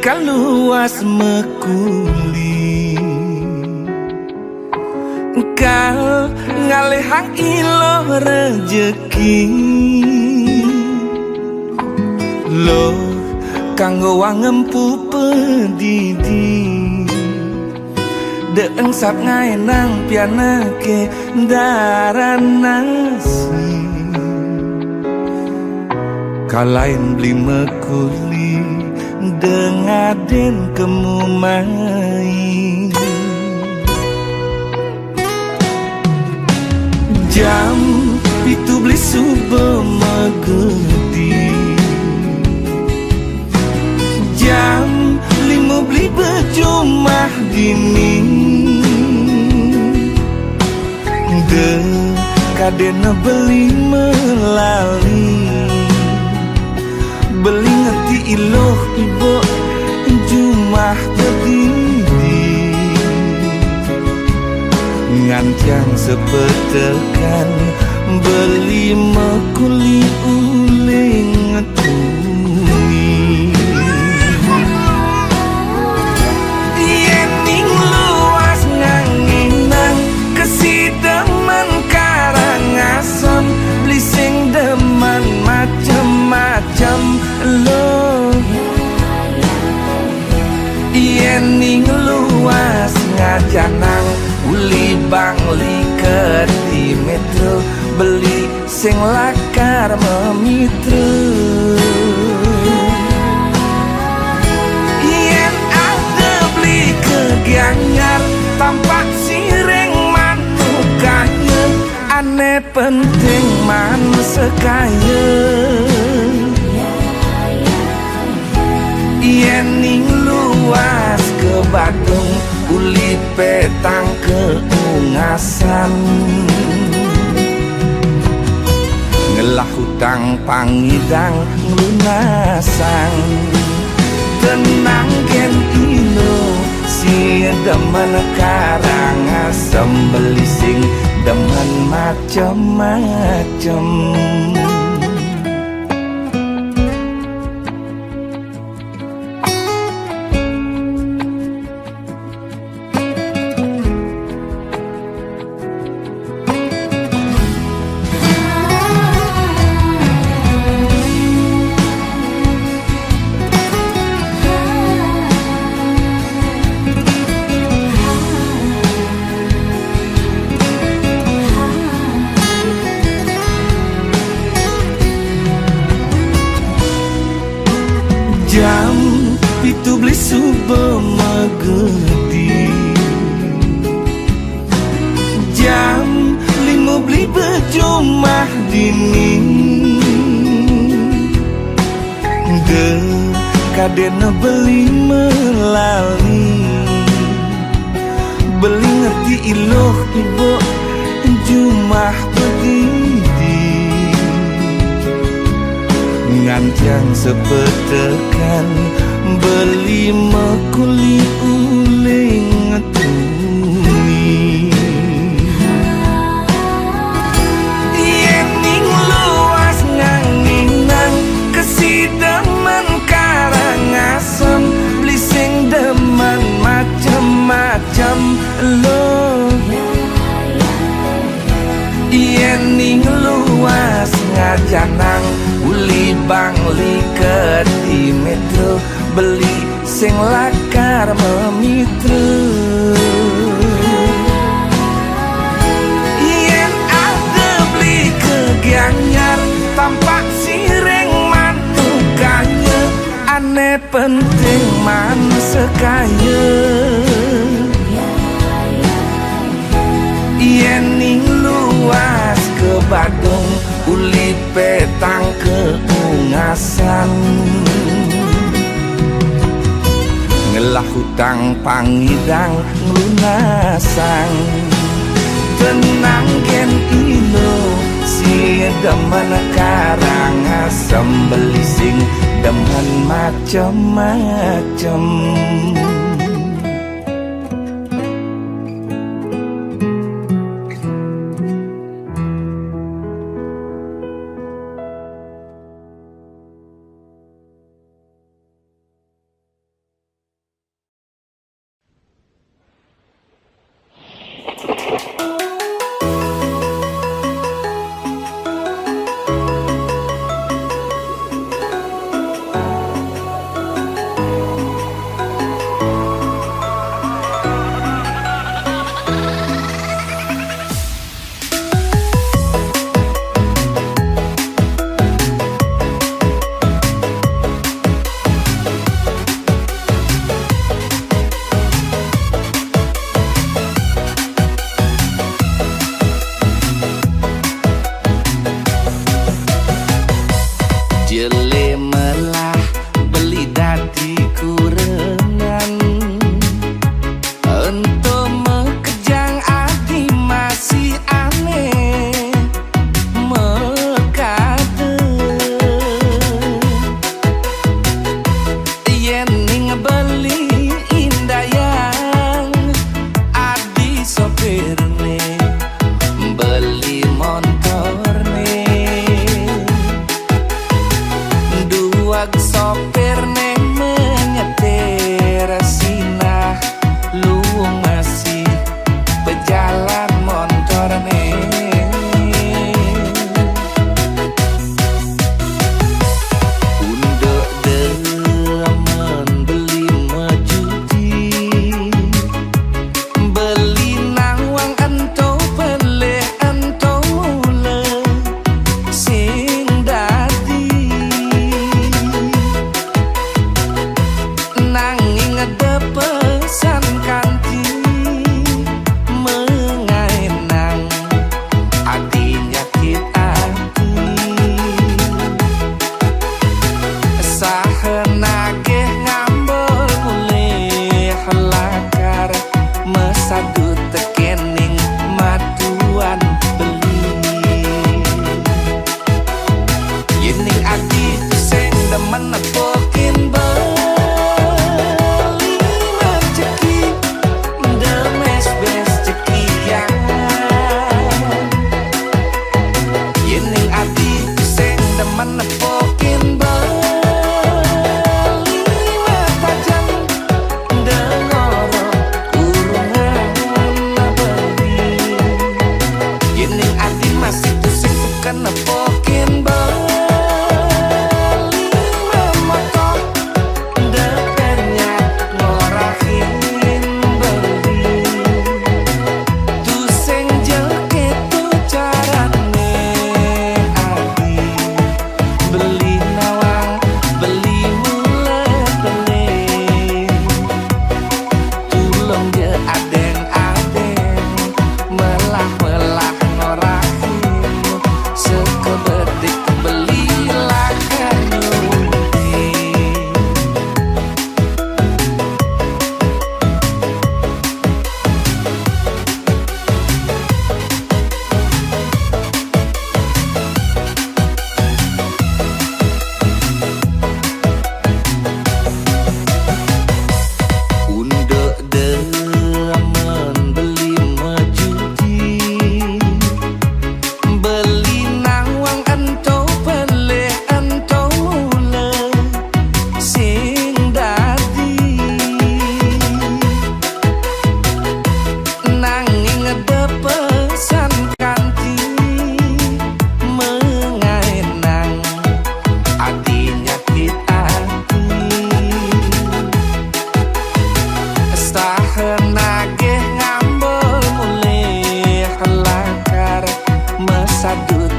kaluas mekuli engkau ngalehang ilo rejeki lo kanggo wangempu pedidi deeng sap ngaenang pianake daran nasi kalain beli mekuli dengaden kemumai jam itu beli subuh megedi jam 5 beli berjumah dini de kadena beli melali beli ngerti iloh ibu jumah berdiri ngancang sepetekan beli mekuli uling ngetuni yening luas nganginang kesideman karangasem beli sing deman macem-macem lo yening luas ngajanang uli bangli ke di metro beli sing lakar memitra yen ada beli kegianyar tampak sireng manukanya aneh penting man sekaya yening luas ke Badung uli petang keungasan ngelah hutang pangidang lunasan tenang gen ilo si demen karangasem beli sing demen macem-macem jam itu beli subuh megedi jam 5 beli berjumah dini de kadena beli melali beli ngerti iloh ibu jumah berdiri ngancang sepetekan beli mekuli uling ngetuni yening luas nganginang kesideman karangasem beli sing demen macem-macem lo yening luas ngajanang uli bangli ke di metro beli sing lakar memitra yen ada beli kegianyar tampak sireng manukanya aneh penting man sekaya yening luas ke Badung uli petang keungasan ngelah hutang pangidang lunasan tenang gen ilo si demen karangasem beli sing demen macem-macem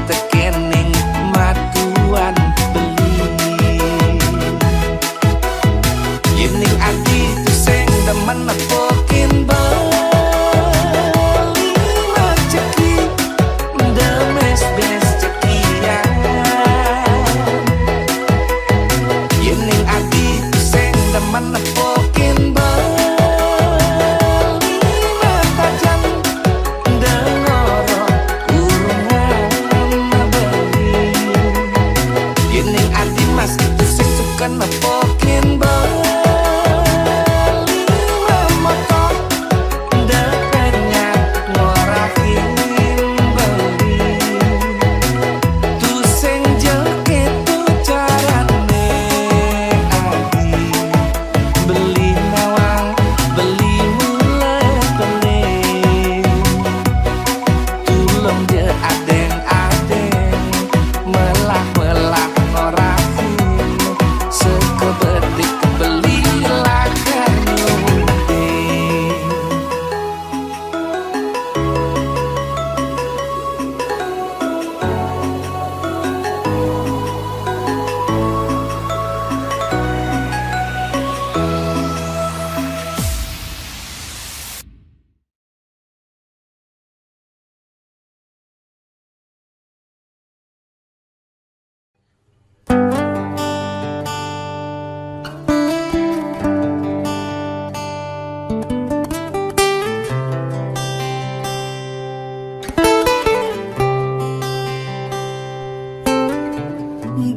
tekening matuan beli. Yening ati tu sing demen nepokin beli rezeki demes bes cekian. Yening ati tu sing demen nepokin nepokin beli motor depenya ngorakin beli tu sing jeket tu carane adi beli nawang beli mulai beli tulung je adeng-adeng melah-melah ngorakin sekebetik belilah kanude.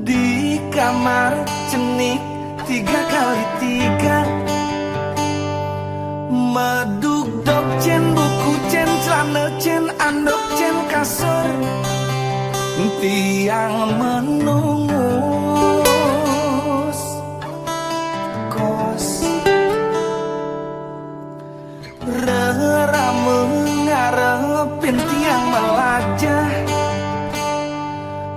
Di kamar cenik 3x3 meduk dok cen buku cen celana cen andok cen kasur tiang menungus kos rerame ngarepin tiang melajah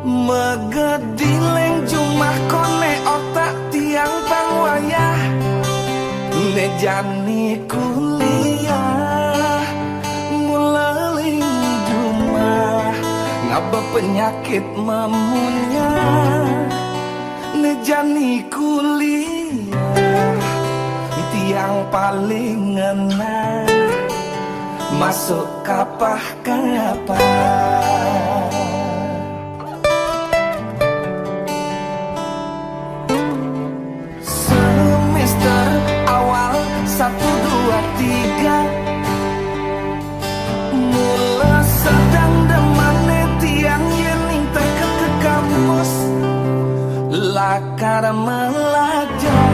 megedileng jumah kone otak tiang pangwayah nejani kuliah mulaling jumah ngaba penyakit memunyah nejani kuliah tiang paling ngena masuk kapah-kapah. Awal 1, 2, 3 mula sedang demane tiang yening teket ke kampus lakar melajar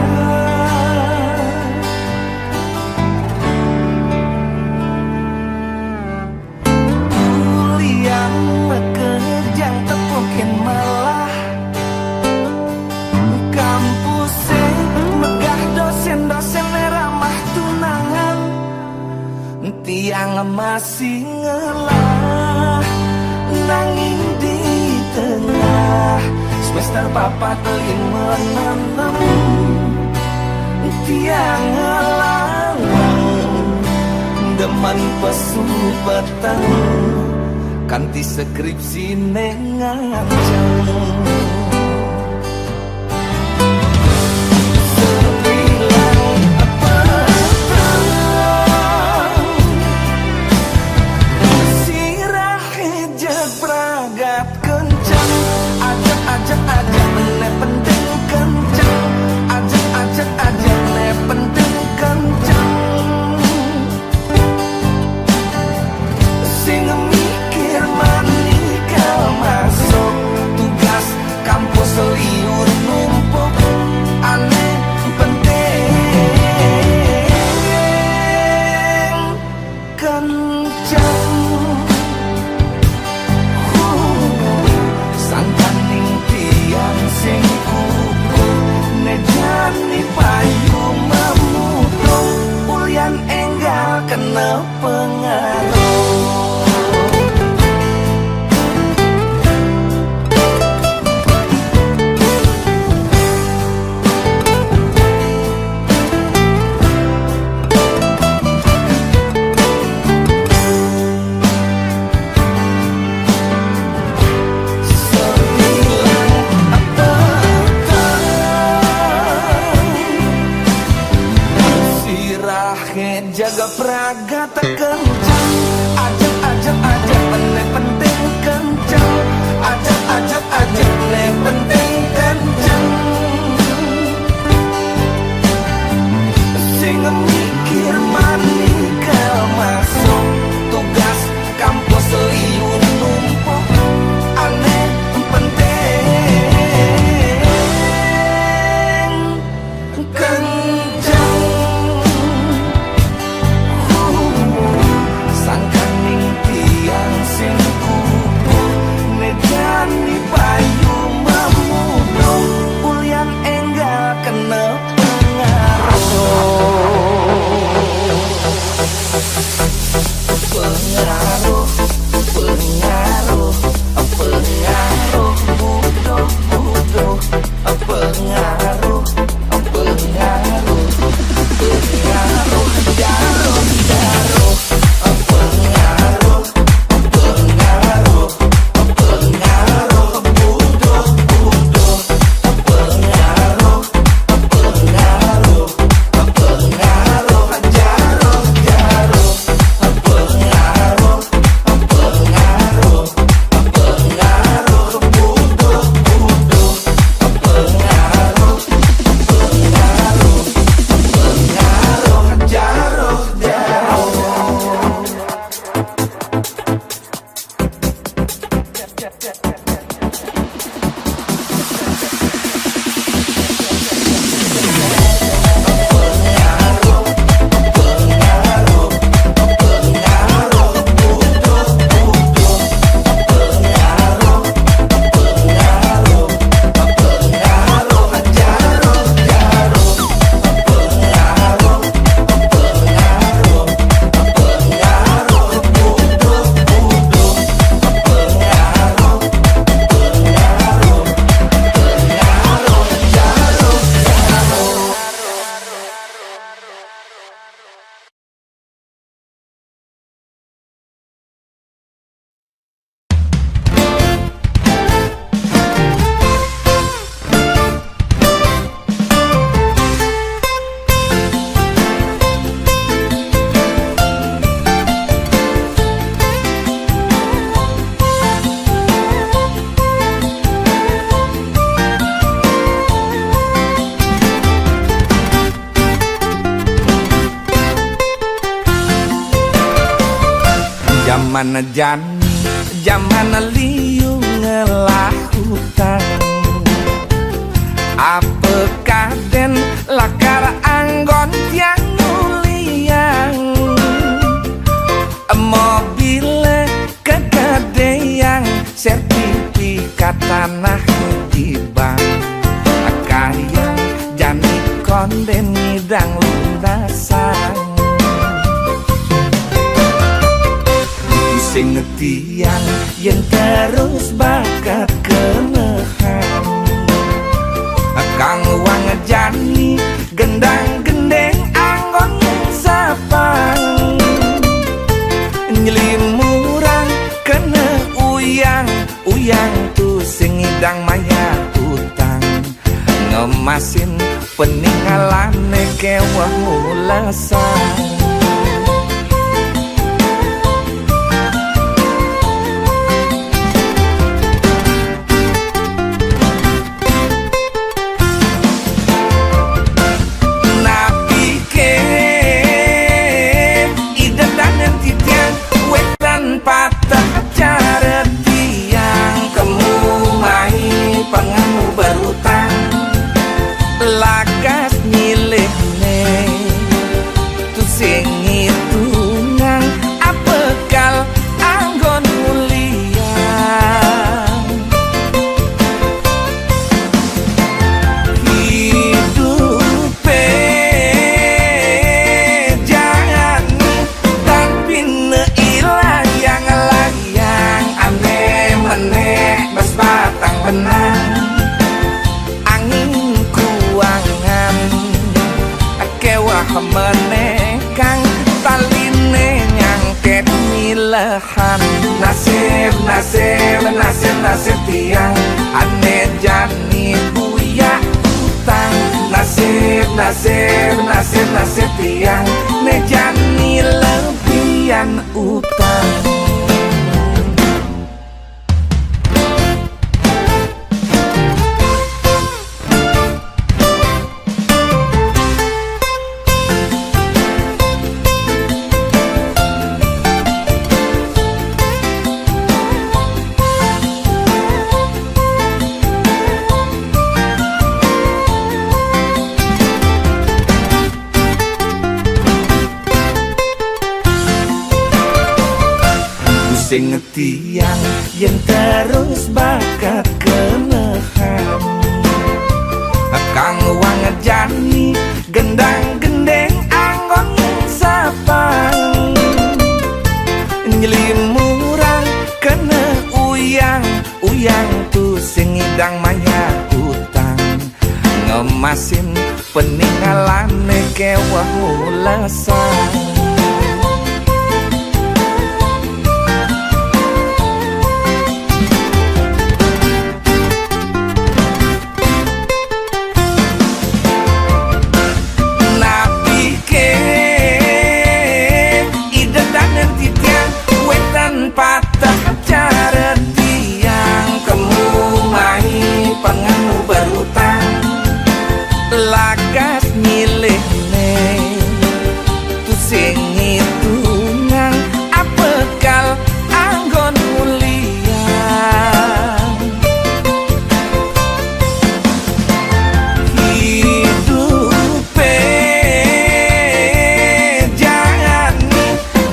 kuliah mekerjang tepukin malah kampus dosen ramah tunangan tiang masih ngelah nanging di tengah semester 4, 5, 6 tiang ngelawang demen pesu petang kanti skripsi nengancang. Ajak ne pendeng kencang ajak ne pendeng kencang sing mikir manikal masuk tugas kampus liur numpuk aneh pendeng kencang santaning tiang Zaman jani, zaman liu ngelah hutang. Apa kaden lakar anggon tiang nuliang. Mobil kegedean sertifikat tanah di bank. Kaya jani konden ngidang lunasan. Sing tiang yang terus bakat kenehan. Kang wang jani gendang gendeng anggon sapang. Nyelimurang kena uyang uyang tu sing ngidang maya utang. Ngemasin peninggalan kewah mulasan. Patah cara tiang kamu main pengamu berutang lagas nyilih ne tu sing hitungan apa kal anggon mulia hidupe jangan tapi neilah yang layang aneh meneh bas batang benang angin kuangan kewah meneh kang taline nyangket milahan nasib nasib nasib nasib tiang aneh jani buya utang nasib nasib nasib nasib tiang ne jani lebihan utang. Sing tiang yang terus bakat kenehan. Kang wang jani gendang gendeng anggon sapang. Nyelimurang kena uyang uyang tu sing ngidang maya utang. Ngemasin peninggalan kewah mulasan. Patah cara tiang kamu main pengamu berutang lagas nyilih ne tu sing hitungan apa kal anggon mulia hidupe jangan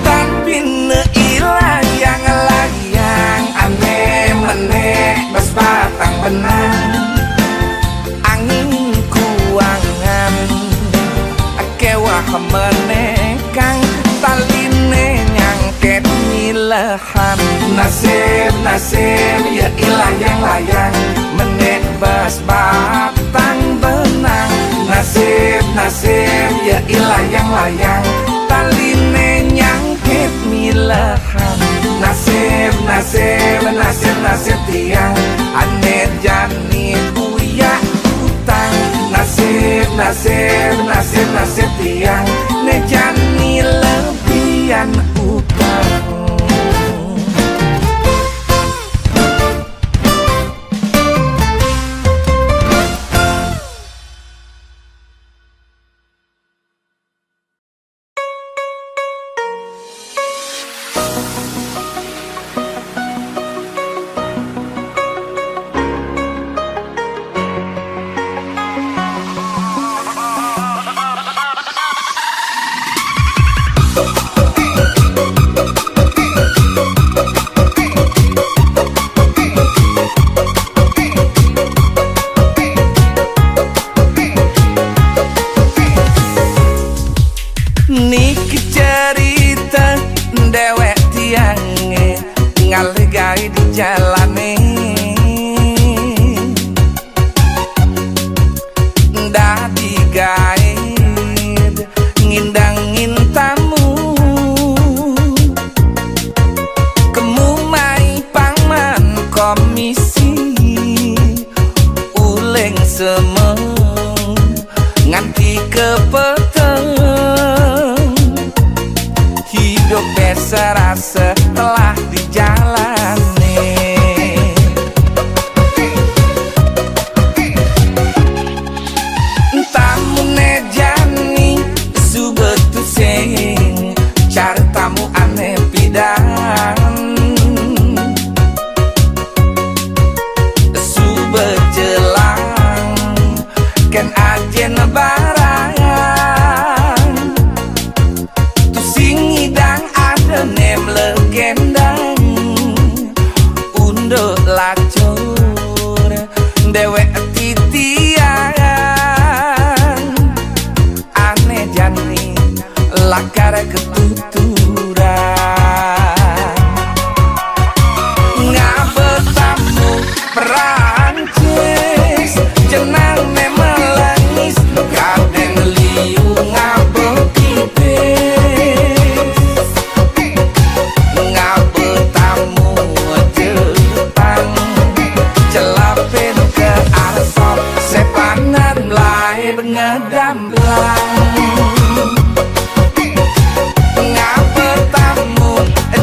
tapi neilah yang layang aneh meneh bas batang benang angin kuangan kewah meneh kang taline nyangket milahan nasib nasib ya ilah yang layang meneh bas batang benang nasib nasib ya ilah yang layang taline nyangket milahan nasib nasib nasib nasib tiang aneh jani buya utang nasib nasib nasib nasib tiang ne jani lebihan utang. eling semeng nganti ke peteng. Hidup serasa telah dijalani. Tamune jani subetu sing cari tamu aneh pidan. Subejelang ken ajen barang tu sing idang ada nem legendang. Undo lacur dewek titian aneh jani lakar ketuturan. Ngabetamu Perancis jenang memelangis kadang liu ngabekipis. Ngabetamu Jepang celapin ke arsop sepanan mulai bengedamblang. Ngabetamu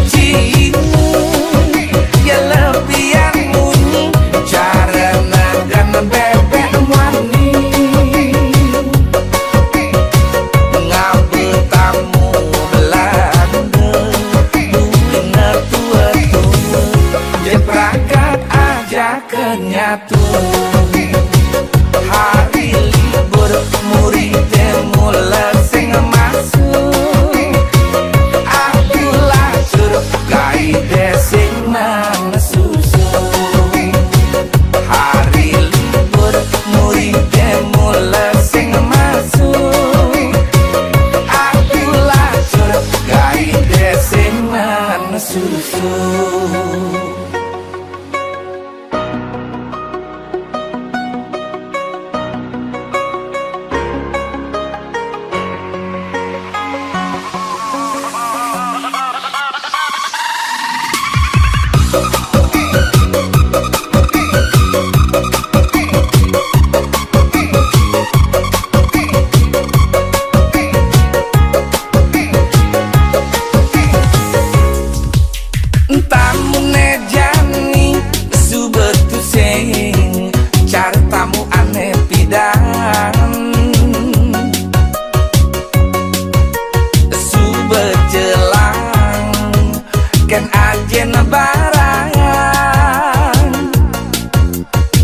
Cina ya lebihan munyi cara nagan bebek wani. Ngabetamu Belanda buina tua-tua jeprakat aja kenyatu. Hari libur murid mulai sing masuk akulah suruh kaide sing nang susu. Hari libur murid mulai sing masuk akulah suruh kaide sing nang susu. Tamune jani subetu sing cari tamu aneh pidan. Subejelang ken ajen barang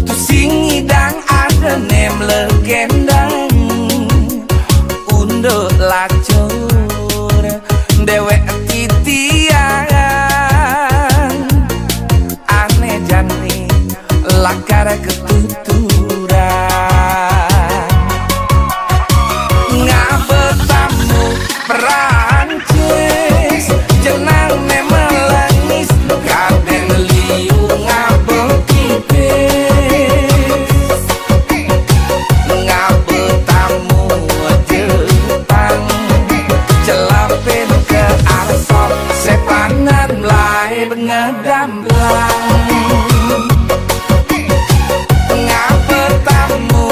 tu sing idang ada nem legendang. Undo lacur dewek titian aneh jani lakar ketuturan. Ngabetamu Perancis jenang memelangis kadang liu ngabekipis. Ngabetamu Jepang celapin ke arsop sepanan mulai bengedamblang. Ngabetamu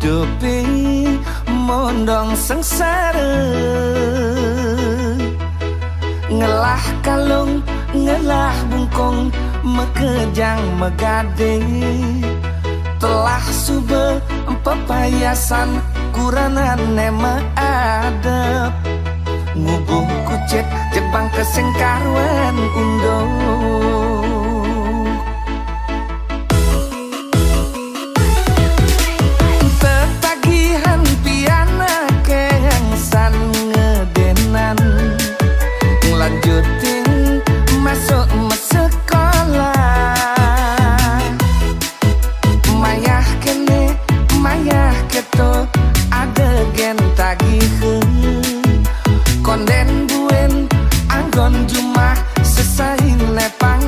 hidupi mondong sengsara, ngelah kalung ngelah bungkung mekejang megade, telah sube pepayasan kuranan nema adep, ngubuh kucet jebang kesengkarwan undung. Tetagihan piana kengsan ngedenan, ngelanjutin masuk sekolah. Mayah kene, mayah keto, adegan tagiheun, konden buen anggon jumah sesain lepang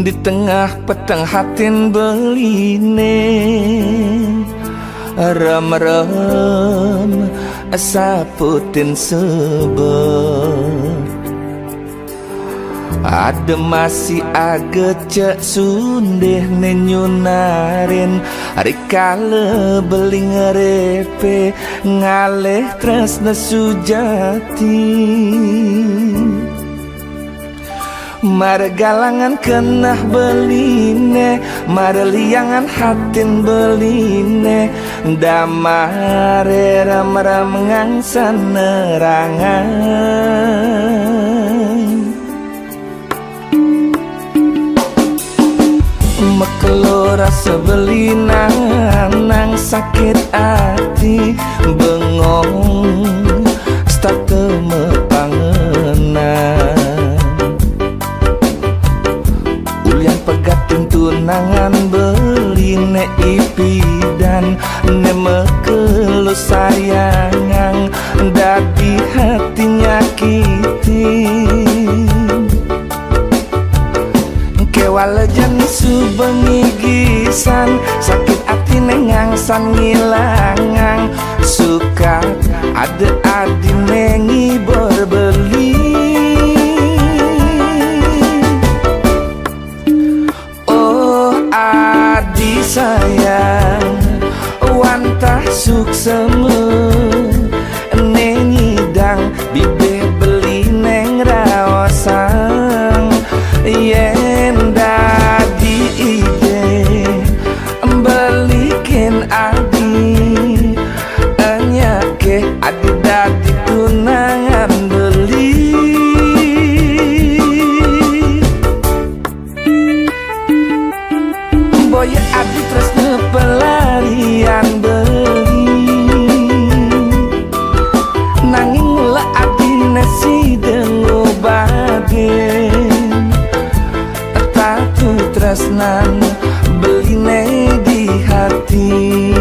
di tengah petang hatin beline rem-rem saputin seber ada masih agak cek sundeh nenyunarin rikale beli ngerepe ngaleh tresna sujati margalangan kenah beline marliangan hatin beline damare ram-ram ngangsan nerangan mekelo rasa belinang nang sakit hati bengong start mepangenan ulian pegatin tunangan beline ipidan ne mekelo sayangang dadi hati nyakiti walajan subengi gisan sakit hati nengangsan ngilangang suka ada adi nengi berbeli oh adi sayang wantah suksemu nengi dang bibe beli neng rawasang yen dadi ide balikin adi anyake adi dadi tunangan beli boya adi terus pelarian beli nanging mula adi nasi dengo bagen tresnan beline di hati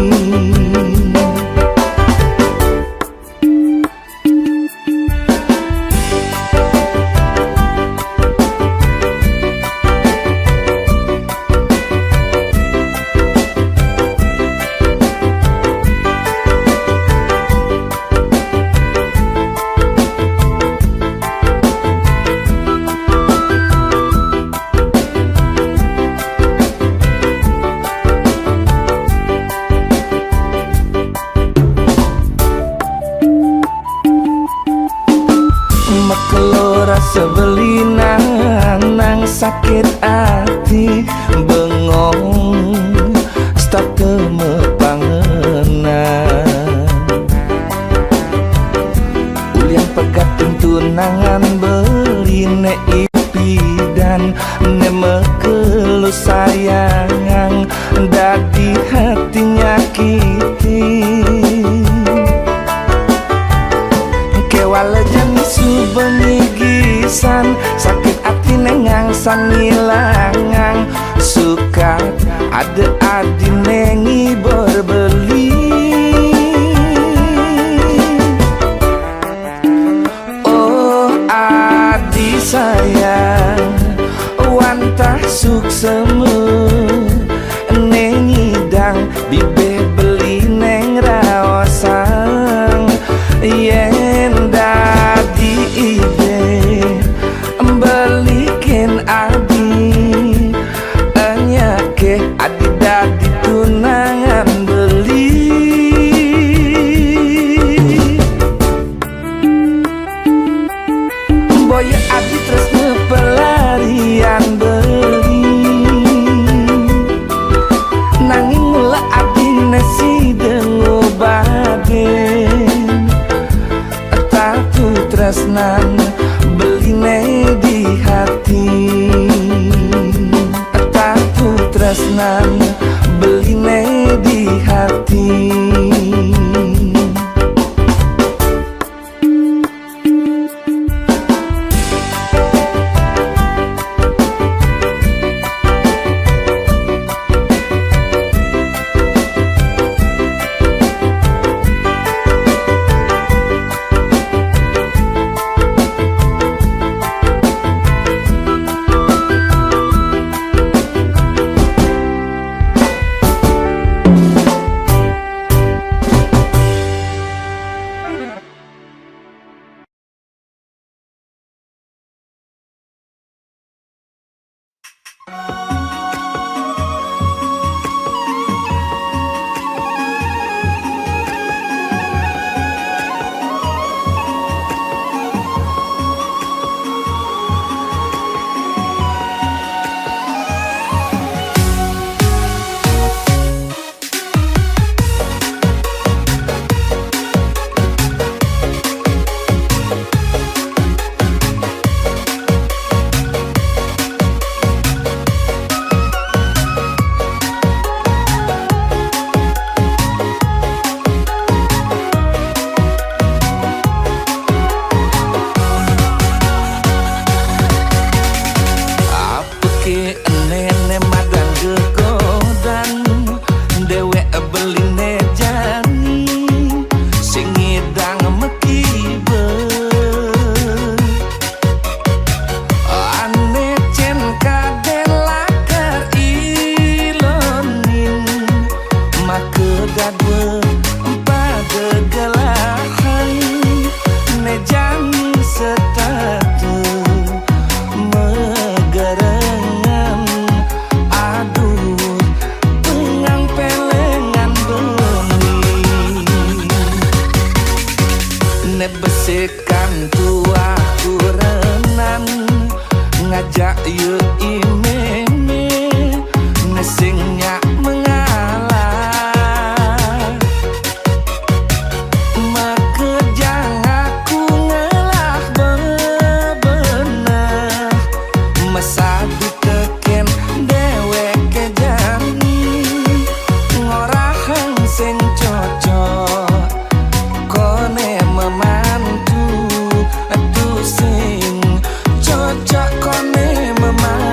mekelo rasa belinang nang sakit hati bengong start mepangenan ulian pegatin tunangan beline ipidan ne mekelo sayangang dadi hati nyakiti walajan subengi gisan sakit hati nengangsan ngilangang suka ada adi nengi berbeli oh adi sayang wantah suksemu nengi dang bibe beli neng rawasang yen dadi ide balikin adi anyake adi dadi tunangan Ye imeme nesingnya mengalah. Makejang aku ngelah bebenah, mesadu teken dewek kejani, ngorahang sing cocok kone memantu atuh sing cocok kone memantu.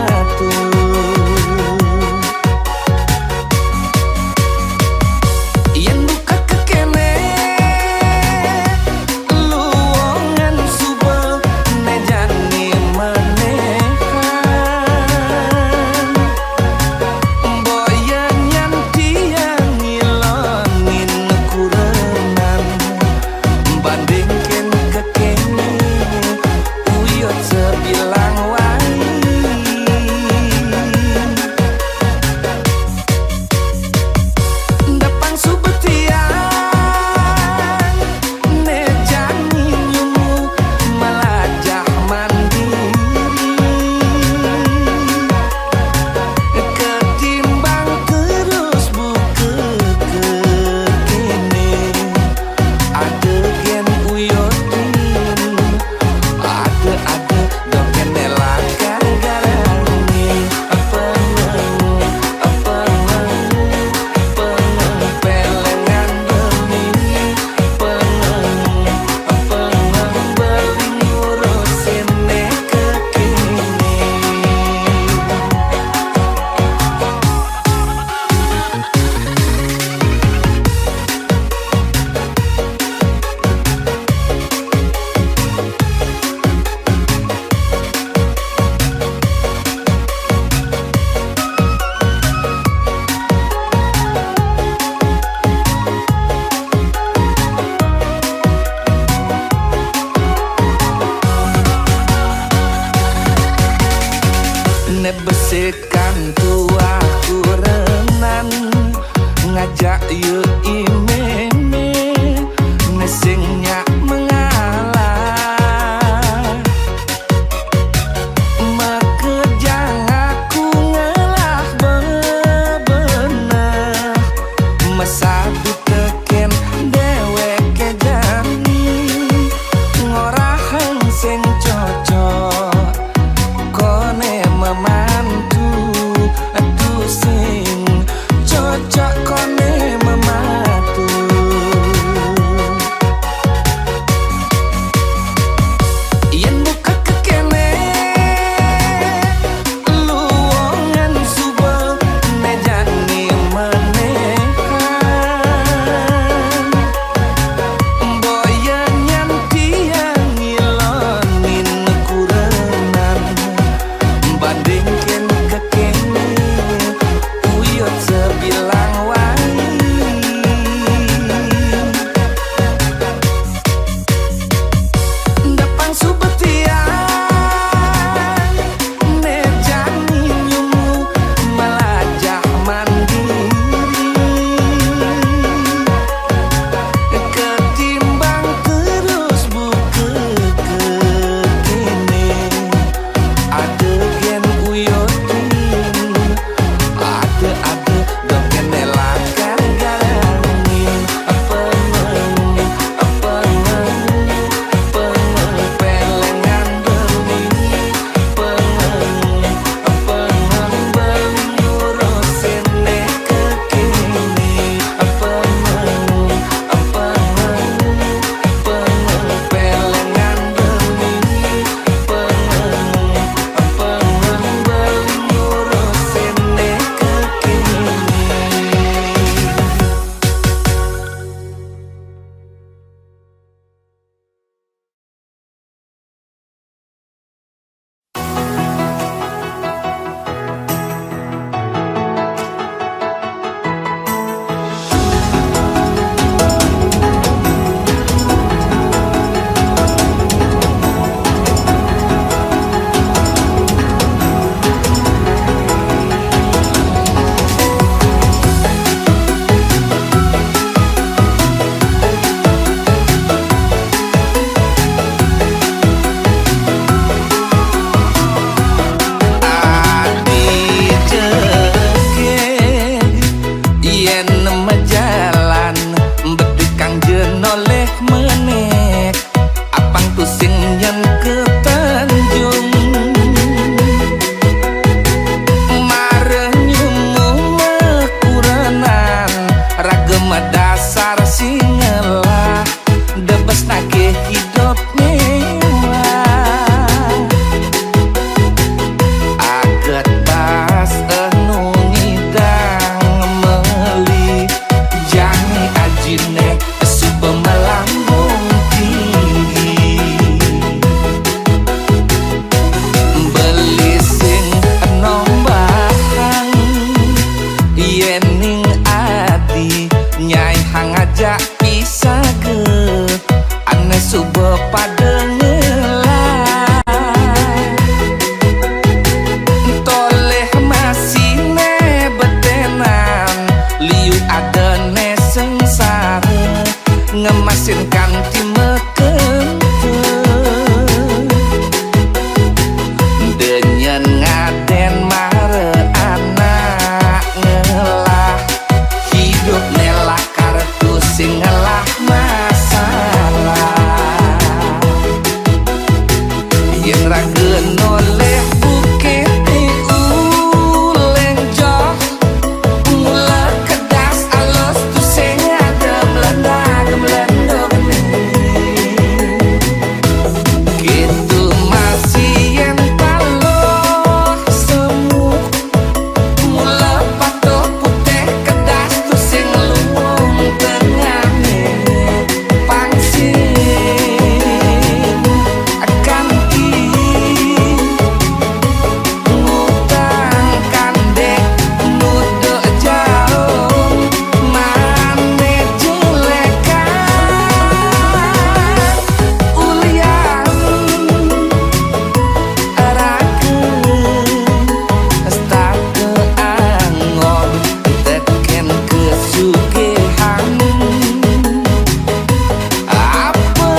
ngajak pisah ke ane subuh pada ngelai toleh masih ne betenan liu ada ne sengsara ngemasin kanti meken denyen ngaden mare anak ngelah hidup nelah kartu sing ngelah masalah yen rageun oleh bukit uleng joh mula kedas alus tu sing ada melanda melendo gitu masih yen taloh semu mula patuh putih kedas tu sing lumung tengah pangsin akan ngutang kandek nuduk jauh mane jelekan ulian arakeun start ke angor teken kesugihan apa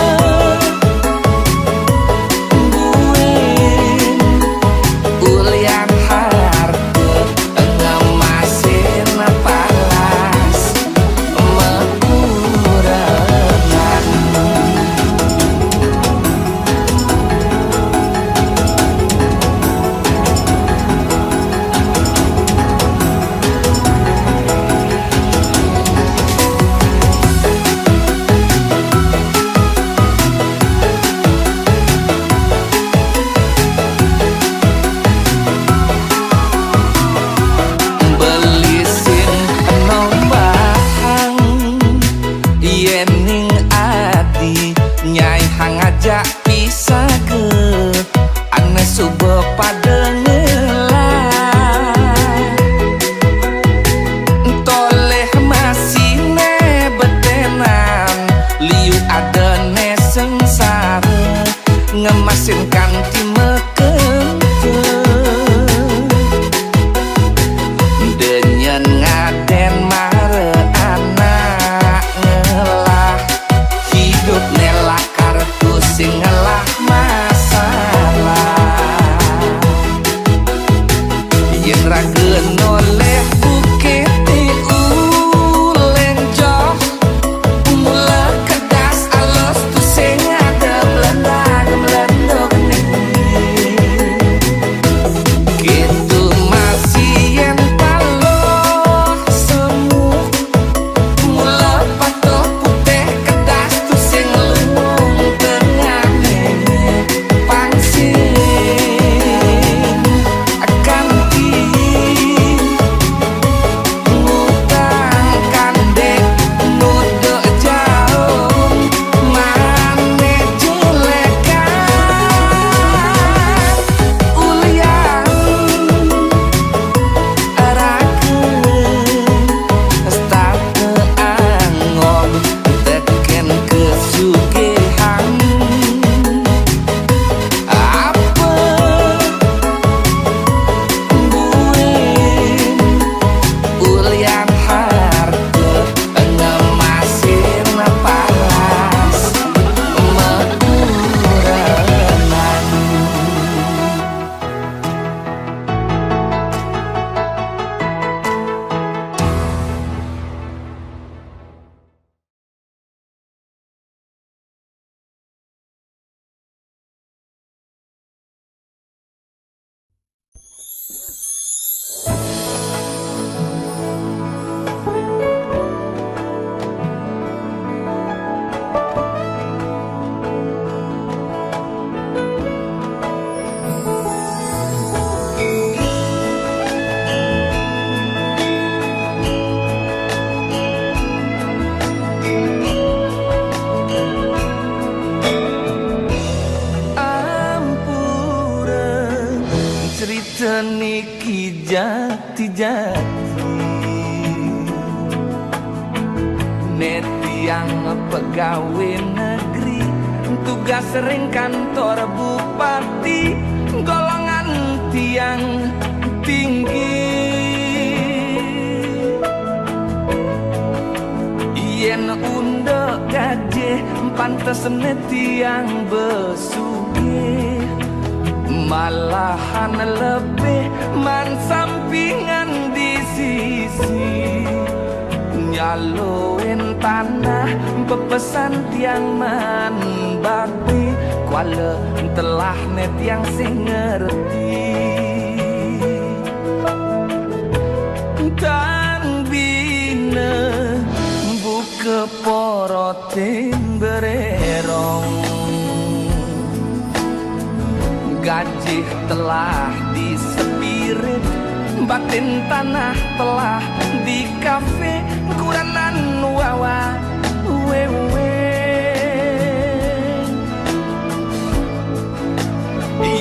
buin ulian harta ngemasin palas mekurangan belisin nombahang yening adi nyai ngajak pisah ke ane subuh pada ngelai toleh masih ne betenan liu ada ne sengsara ngemasin kanti meken denyen ngaden mare anak ngelah tiang pegawai negeri, tugas sering kantor bupati, golongan tiang tinggi. Yen undek gaje pantes tiang besugi, malahan lebih man sampingan di sisi. Nyaloin tanah pepesan tiang man bakti, kuala telah net yang sing ngerti. Dan bina buka porotin bererong, gaji telah disepirit, batin tanah telah di kafe, kuranan wawa wewe.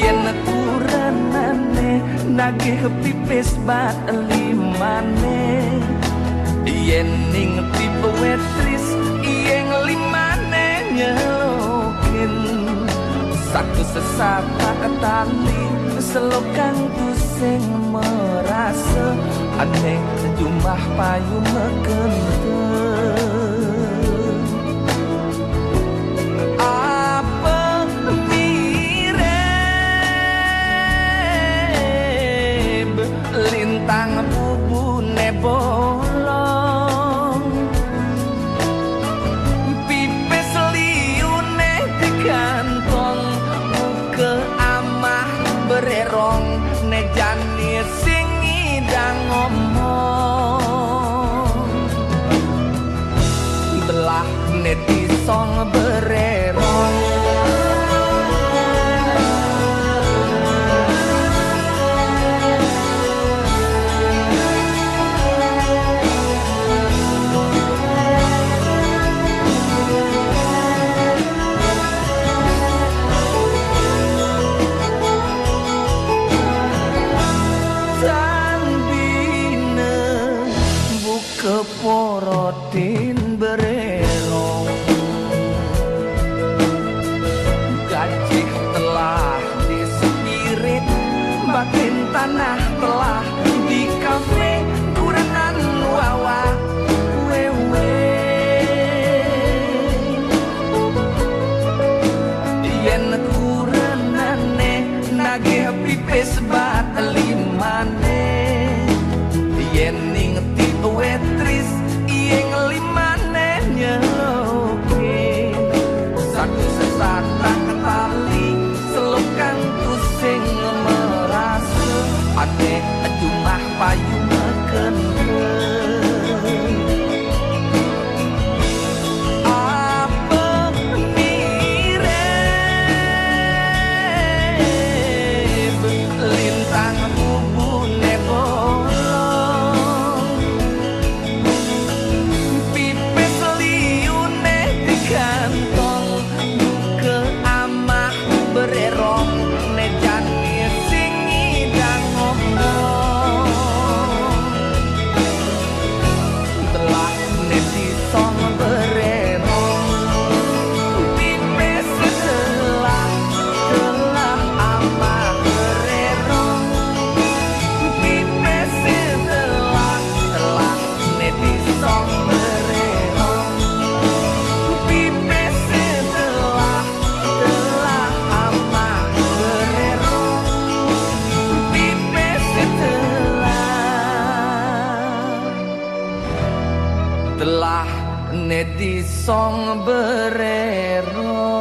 Yen kuranane nagih pipis bat limane, yen ning tipe wetris yen limane nyelokin. Satu sesapa ketali selokan tu sing merasa aneh jumlah payung mekenteng. Apa mirip lintang bubune bolong, pipis liune di kantong, buka amah bererong nejani sing ngidang ngomong. Belah neti song bererong, keporotin bererong, gaji telah disepirit, batin tanah telah di kafe, kuranan wawa wewe. Yen kuranane nagih pipis bat limane, yen ning tipe wetris yen limane nyelokin. Satu sesata ketali selokan tu sing merasa aneh jumlah payung mekenteng. Apa mirip lintang bubune bolong, pipis liune di kantong, buka amah bererong nejani sing ngidang ngomong. Telah neti song bererong, pipis telah amah bererong, pipis telah neti song bererong, pipis telah amah bererong, pipis telah neti song bererong.